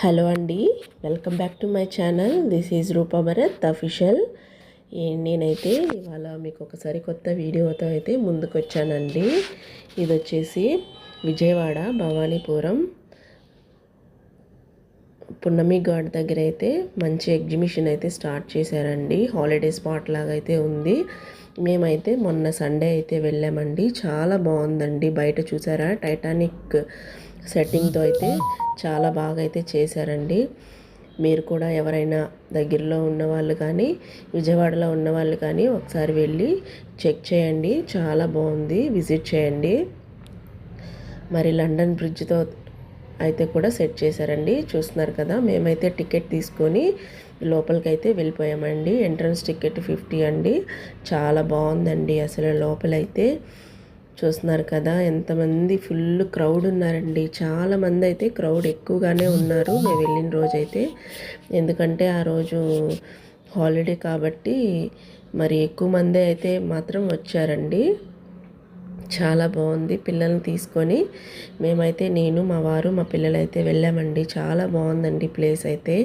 Hello అండి, welcome back to my channel. This is Rupa Bharat official. నేనైతే ఇవాళ మీకు ఒకసారి కొత్త వీడియోతో అయితే ముందుకు వచ్చానండి. ఇది వచ్చేసి విజయవాడ భవానీపురం పున్నమి ఘాట్ దగ్గర అయితే మంచి ఎగ్జిబిషన్ అయితే స్టార్ట్ చేశారండి. హాలిడే స్పాట్ లాగా అయితే ఉంది. మేమైతే మొన్న సండే అయితే వెళ్ళామండి. చాలా బాగుందండి. బయట చూసారా, టైటానిక్ సెట్టింగ్తో అయితే చాలా బాగా అయితే చేశారండి. మీరు కూడా ఎవరైనా దగ్గరలో ఉన్నవాళ్ళు కానీ విజయవాడలో ఉన్నవాళ్ళు కానీ ఒకసారి వెళ్ళి చెక్ చేయండి. చాలా బాగుంది, విజిట్ చేయండి. మరి లండన్ బ్రిడ్జ్తో అయితే కూడా సెట్ చేశారండి. చూస్తున్నారు కదా, మేమైతే టికెట్ తీసుకొని లోపలికైతే వెళ్ళిపోయామండి. ఎంట్రన్స్ టికెట్ 50 అండి. చాలా బాగుందండి అసలు. లోపలైతే చూస్తున్నారు కదా, ఎంతమంది ఫుల్ క్రౌడ్ ఉన్నారండి. చాలామంది అయితే క్రౌడ్ ఎక్కువగానే ఉన్నారు మేము వెళ్ళిన రోజైతే. ఎందుకంటే ఆ రోజు హాలిడే కాబట్టి మరి ఎక్కువ మంది అయితే మాత్రం వచ్చారండి. చాలా బాగుంది. పిల్లల్ని తీసుకొని మేమైతే నేను మా వారు మా పిల్లలైతే వెళ్ళామండి. చాలా బాగుందండి ప్లేస్ అయితే.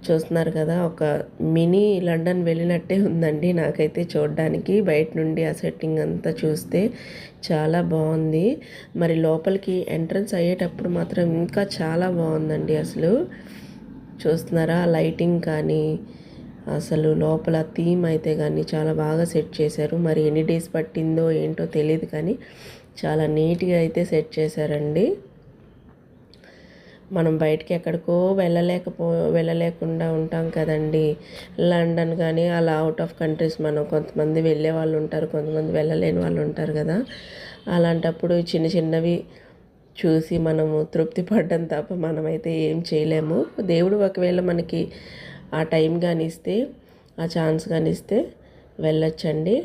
చూస్తున్నారు కదా, ఒక మినీ లండన్ వెళ్ళినట్టే ఉందండి నాకైతే చూడడానికి. బయట నుండి ఆ సెట్టింగ్ అంతా చూస్తే చాలా బాగుంది. మరి లోపలికి ఎంట్రన్స్ అయ్యేటప్పుడు మాత్రం ఇంకా చాలా బాగుందండి అసలు. చూస్తున్నారా, లైటింగ్ కానీ అసలు లోపల థీమ్ అయితే కానీ చాలా బాగా సెట్ చేశారు. మరి ఎన్ని డేస్ పట్టిందో ఏంటో తెలియదు కానీ చాలా నీట్గా అయితే సెట్ చేశారండి. మనం బయటికి ఎక్కడికో వెళ్ళలేకుండా ఉంటాం కదండి. లండన్ కానీ అలా అవుట్ ఆఫ్ కంట్రీస్ మనం కొంతమంది వెళ్ళే వాళ్ళు ఉంటారు, కొంతమంది వెళ్ళలేని వాళ్ళు ఉంటారు కదా. అలాంటప్పుడు చిన్న చిన్నవి చూసి మనము తృప్తి పడ్డం తప్ప మనమైతే ఏం చేయలేము. దేవుడు ఒకవేళ మనకి ఆ టైం కానీ ఇస్తే, ఆ ఛాన్స్ కానీ ఇస్తే వెళ్ళొచ్చండి.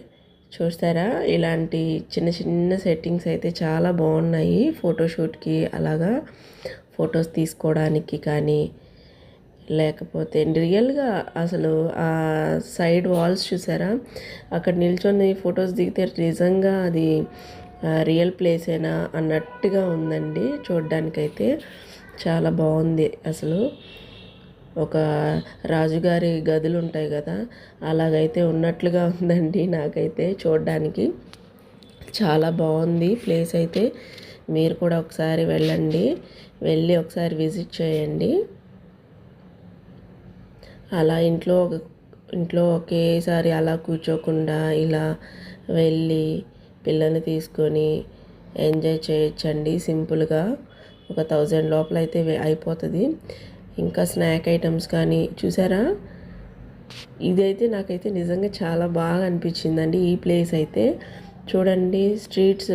చూస్తారా, ఇలాంటి చిన్న చిన్న సెట్టింగ్స్ అయితే చాలా బాగున్నాయి. ఫోటోషూట్కి అలాగా ఫొటోస్ తీసుకోవడానికి కానీ, లేకపోతే రియల్గా అసలు ఆ సైడ్ వాల్స్ చూసారా, అక్కడ నిల్చొని ఫొటోస్ దిగితే నిజంగా అది రియల్ ప్లేసేనా అన్నట్టుగా ఉందండి. చూడ్డానికైతే చాలా బాగుంది అసలు. ఒక రాజుగారి గదులు ఉంటాయి కదా, అలాగైతే ఉన్నట్లుగా ఉందండి నాకైతే చూడడానికి. చాలా బాగుంది ప్లేస్ అయితే. మీరు కూడా ఒకసారి వెళ్ళి ఒకసారి విజిట్ చేయండి. అలా ఇంట్లో ఒకేసారి అలా కూర్చోకుండా ఇలా వెళ్ళి పిల్లల్ని తీసుకొని ఎంజాయ్ చేయొచ్చండి. సింపుల్గా ఒక 1000 లోపల అయితే అయిపోతుంది. ఇంకా స్నాక్ ఐటమ్స్ కానీ చూసారా, ఇదైతే నాకైతే నిజంగా చాలా బాగా అనిపించిందండి ఈ ప్లేస్ అయితే. చూడండి, స్ట్రీట్స్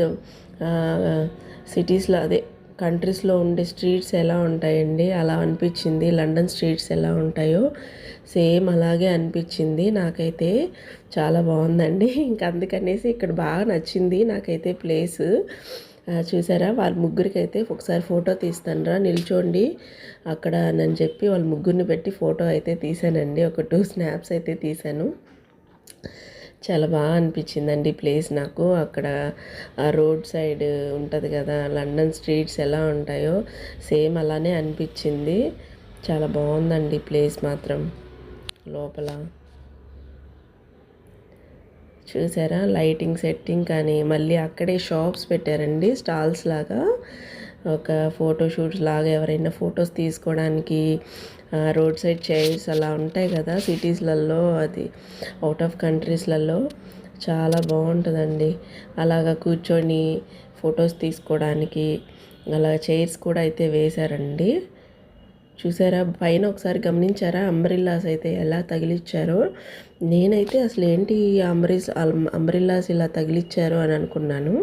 సిటీస్లో అదే కంట్రీస్లో ఉండే స్ట్రీట్స్ ఎలా ఉంటాయండి, అలా అనిపించింది. లండన్ స్ట్రీట్స్ ఎలా ఉంటాయో సేమ్ అలాగే అనిపించింది నాకైతే. చాలా బాగుందండి. ఇంకా అందుకనేసి ఇక్కడ బాగా నచ్చింది నాకైతే ప్లేస్. చూసారా, వాళ్ళ ముగ్గురికి అయితే ఒకసారి ఫోటో తీస్తానరా నిల్చోండి అక్కడ అని చెప్పి వాళ్ళ ముగ్గురిని పెట్టి ఫోటో అయితే తీసానండి. ఒక 2 స్నాప్స్ అయితే తీశాను. చాలా బాగా అనిపించిందండి ప్లేస్ నాకు. అక్కడ ఆ రోడ్ సైడ్ ఉంటుంది కదా, లండన్ స్ట్రీట్స్ ఎలా ఉంటాయో సేమ్ అలానే అనిపించింది. చాలా బాగుందండి ప్లేస్ మాత్రం. లోపల చూసారా, లైటింగ్ సెట్టింగ్ కానీ మళ్ళీ అక్కడే షాప్స్ పెట్టారండి, స్టాల్స్ లాగా. ఒక ఫోటోషూట్స్ లాగా ఎవరైనా ఫొటోస్ తీసుకోవడానికి రోడ్ సైడ్ చైర్స్ అలా ఉంటాయి కదా సిటీస్లలో, అది అవుట్ ఆఫ్ కంట్రీస్లలో చాలా బాగుంటుందండి. అలాగా కూర్చొని ఫొటోస్ తీసుకోవడానికి అలా చైర్స్ కూడా అయితే వేశారండి. చూసారా, పైన ఒకసారి గమనించారా అంబ్రిల్లాస్ అయితే ఎలా తగిలిచ్చారో. నేనైతే అసలు ఏంటి అంబ్రిల్లాస్ ఇలా తగిలిచ్చారు అని అనుకున్నాను.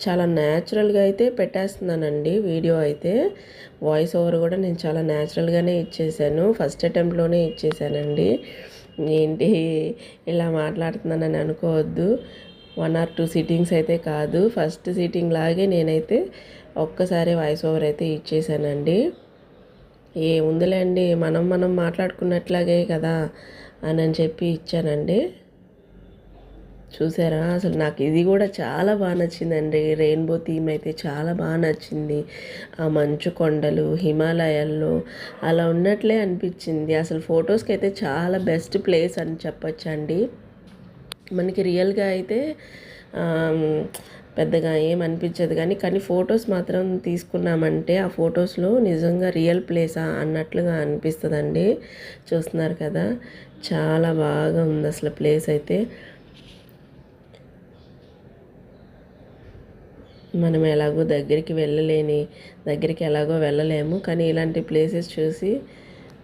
చాలా న్యాచురల్గా అయితే పెట్టేస్తున్నానండి వీడియో అయితే. వాయిస్ ఓవర్ కూడా నేను చాలా న్యాచురల్గానే ఇచ్చేసాను. ఫస్ట్ అటెంప్ట్లోనే ఇచ్చేసానండి. ఏంటి ఇలా మాట్లాడుతున్నానని అనుకోవద్దు. 1 or 2 సిట్టింగ్స్ అయితే కాదు, ఫస్ట్ సిట్టింగ్ లాగే నేనైతే ఒక్కసారి వాయిస్ ఓవర్ అయితే ఇచ్చేసానండి. ఉందిలేండి, మనం మాట్లాడుకున్నట్లాగే కదా అని చెప్పి ఇచ్చానండి. చూసారా అసలు నాకు ఇది కూడా చాలా బాగా నచ్చిందండి. రెయిన్బో థీమ్ అయితే చాలా బాగా నచ్చింది. ఆ మంచు కొండలు హిమాలయాల్లో అలా ఉన్నట్లే అనిపించింది. అసలు ఫొటోస్కి అయితే చాలా బెస్ట్ ప్లేస్ అని చెప్పొచ్చండి. మనకి రియల్గా అయితే పెద్దగా ఏం అనిపించదు, కానీ ఫొటోస్ మాత్రం తీసుకున్నామంటే ఆ ఫొటోస్లో నిజంగా రియల్ ప్లేసా అన్నట్లుగా అనిపిస్తుందండి. చూస్తున్నారు కదా, చాలా బాగా ఉంది అసలు ప్లేస్ అయితే. మనం ఎలాగో దగ్గరికి ఎలాగో వెళ్ళలేము, కానీ ఇలాంటి ప్లేసెస్ చూసి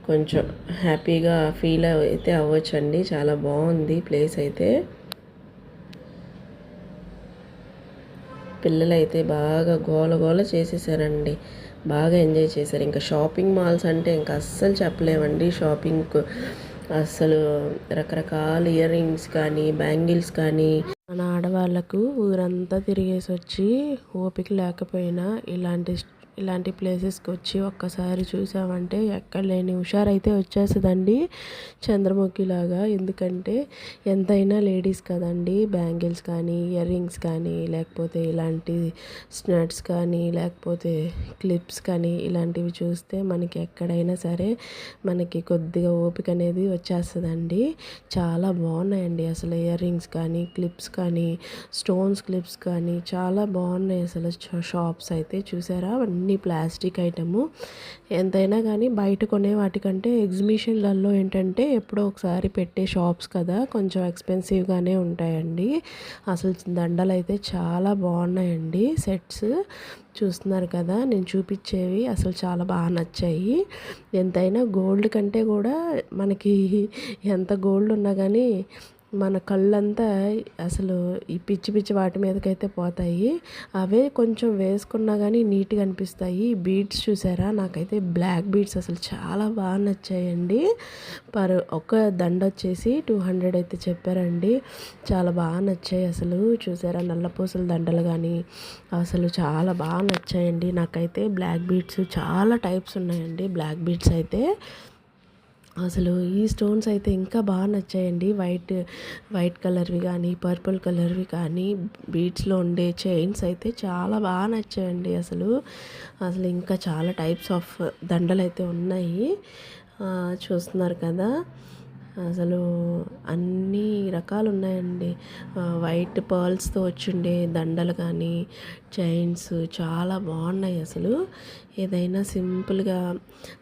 కొంచెం హ్యాపీగా ఫీల్ అయితే అవ్వచ్చండి. చాలా బాగుంది ప్లేస్ అయితే. పిల్లలైతే బాగా గోల చేసేసారండి, బాగా ఎంజాయ్ చేశారు. ఇంకా షాపింగ్ మాల్స్ అంటే ఇంకా అస్సలు చెప్పలేమండి. షాపింగ్ అస్సలు రకరకాల ఇయర్ రింగ్స్ కానీ బ్యాంగిల్స్ కానీ, మన ఆడవాళ్ళకు ఊరంతా తిరిగేసి వచ్చి ఓపిక లేకపోయినా ఇలాంటి ప్లేసెస్కి వచ్చి ఒక్కసారి చూసామంటే ఎక్కడ లేని హుషారైతే వచ్చేస్తుందండి, చంద్రముఖిలాగా. ఎందుకంటే ఎంతైనా లేడీస్ కదండి, బ్యాంగిల్స్ కానీ ఇయర్ రింగ్స్ కానీ లేకపోతే ఇలాంటి స్నట్స్ కానీ లేకపోతే క్లిప్స్ కానీ ఇలాంటివి చూస్తే మనకి ఎక్కడైనా సరే మనకి కొద్దిగా ఓపిక అనేది వచ్చేస్తుందండి. చాలా బాగున్నాయండి అసలు ఇయర్ రింగ్స్ కానీ క్లిప్స్ కానీ స్టోన్స్ క్లిప్స్ కానీ చాలా బాగున్నాయి అసలు. షాప్స్ అయితే చూసారా, అన్నీ ప్లాస్టిక్ ఐటము. ఎంతైనా కానీ బయట కొనే వాటికంటే ఎగ్జిబిషన్లలో ఏంటంటే ఎప్పుడో ఒకసారి పెట్టే షాప్స్ కదా, కొంచెం ఎక్స్పెన్సివ్గానే ఉంటాయండి. అసలు దండలు అయితే చాలా బాగున్నాయండి. సెట్స్ చూస్తున్నారు కదా, నేను చూపించేవి అసలు చాలా బాగా నచ్చాయి. ఎంతైనా గోల్డ్ కంటే కూడా మనకి ఎంత గోల్డ్ ఉన్నా కానీ మన కళ్ళంతా అసలు ఈ పిచ్చి వాటి మీదకైతే పోతాయి. అవే కొంచెం వేసుకున్నా కానీ నీట్గా అనిపిస్తాయి. బీడ్స్ చూసారా, నాకైతే బ్లాక్ బీడ్స్ అసలు చాలా బాగా నచ్చాయండి. ఒక దండ వచ్చేసి 200 అయితే చెప్పారండి. చాలా బాగా నచ్చాయి అసలు. చూసారా, నల్లపూసల దండలు కానీ అసలు చాలా బాగా నచ్చాయండి నాకైతే. బ్లాక్ బీడ్స్ చాలా టైప్స్ ఉన్నాయండి బ్లాక్ బీడ్స్ అయితే. అసలు ఈ స్టోన్స్ అయితే ఇంకా బాగా నచ్చాయండి. వైట్ కలర్వి కానీ పర్పుల్ కలర్వి కానీ బీడ్స్లో ఉండే చైన్స్ అయితే చాలా బాగా నచ్చాయండి అసలు. ఇంకా చాలా టైప్స్ ఆఫ్ దండలు అయితే ఉన్నాయి, చూస్తున్నారు కదా. అసలు అన్ని రకాలు ఉన్నాయండి. వైట్ పర్ల్స్తో వచ్చిండే దండలు కానీ చైన్స్ చాలా బాగున్నాయి అసలు. ఏదైనా సింపుల్గా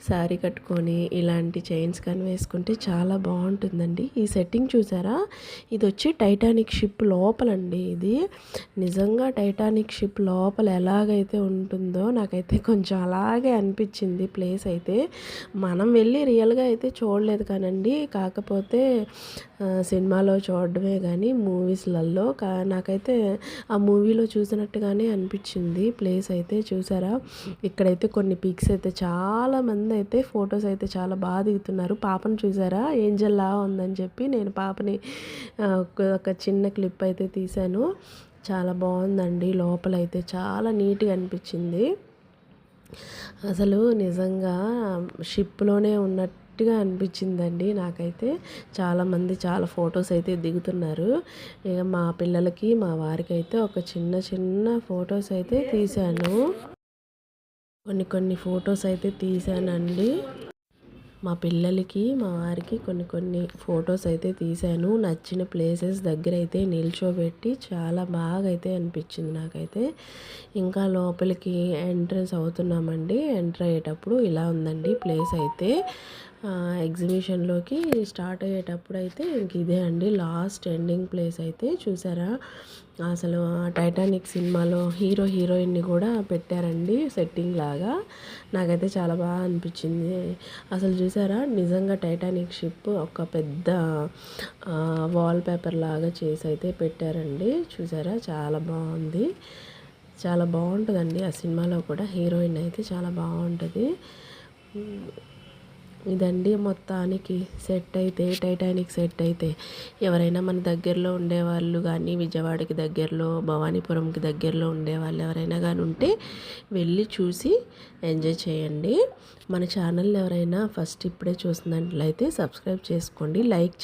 శారీ కట్టుకొని ఇలాంటి చైన్స్ కానీ వేసుకుంటే చాలా బాగుంటుందండి. ఈ సెట్టింగ్ చూసారా, ఇది వచ్చి టైటానిక్ షిప్ లోపలండి. ఇది నిజంగా టైటానిక్ షిప్ లోపల ఎలాగైతే ఉంటుందో నాకైతే కొంచెం అలాగే అనిపించింది ప్లేస్ అయితే. మనం వెళ్ళి రియల్గా అయితే చూడలేదు కానండి, కాకపోతే సినిమాలో చూడడమే కానీ మూవీస్లలో నాకైతే ఆ మూవీలో చూసినట్టుగానే అనిపించింది ప్లేస్ అయితే. చూసారా, ఇక్కడైతే కొన్ని పిక్స్ అయితే చాలామంది అయితే ఫొటోస్ అయితే చాలా బాగా దిగుతున్నారు. పాపను చూసారా, ఏంజల్లా ఉందని చెప్పి నేను పాపని ఒక చిన్న క్లిప్ అయితే తీశాను. చాలా బాగుందండి, లోపలైతే చాలా నీట్గా అనిపించింది. అసలు నిజంగా షిప్లోనే ఉన్నట్టుగా అనిపించిందండి నాకైతే. చాలామంది చాలా ఫొటోస్ అయితే దిగుతున్నారు. ఇక మా పిల్లలకి మా వారికి అయితే ఒక చిన్న ఫొటోస్ అయితే తీశాను. కొన్ని ఫొటోస్ అయితే తీశానండి. మా పిల్లలకి మా వారికి కొన్ని ఫొటోస్ అయితే తీశాను. నచ్చిన ప్లేసెస్ దగ్గర అయితే నిల్చోబెట్టి చాలా బాగా అయితే అనిపించింది నాకైతే. ఇంకా లోపలికి ఎంట్రన్స్ అవుతున్నామండి. ఎంటర్ అయ్యేటప్పుడు ఇలా ఉందండి ప్లేస్ అయితే. ఎగ్జిబిషన్లోకి స్టార్ట్ అయ్యేటప్పుడు అయితే ఇంక ఇదే అండి లాస్ట్ ఎండింగ్ ప్లేస్ అయితే. చూసారా, అసలు టైటానిక్ సినిమాలో హీరోయిన్ని కూడా పెట్టారండి సెట్టింగ్ లాగా. నాకైతే చాలా బాగా అనిపించింది అసలు. చూసారా, నిజంగా టైటానిక్ షిప్ ఒక పెద్ద వాల్ పేపర్ లాగా చేసి అయితే పెట్టారండి. చూసారా, చాలా బాగుంది, చాలా బాగుంటుందండి ఆ సినిమాలో కూడా. హీరోయిన్ అయితే చాలా బాగుంటుంది. ఇదండి మొత్తానికి సెట్ అయితే, టైటానిక్ సెట్ అయితే. ఎవరైనా మన దగ్గరలో ఉండేవాళ్ళు కానీ విజయవాడకి దగ్గరలో భవానీపురంకి దగ్గరలో ఉండేవాళ్ళు ఎవరైనా కానీ ఉంటే వెళ్ళి చూసి ఎంజాయ్ చేయండి. మన ఛానల్ ఎవరైనా ఫస్ట్ ఇప్పుడే చూసినట్లయితే సబ్స్క్రైబ్ చేసుకోండి, లైక్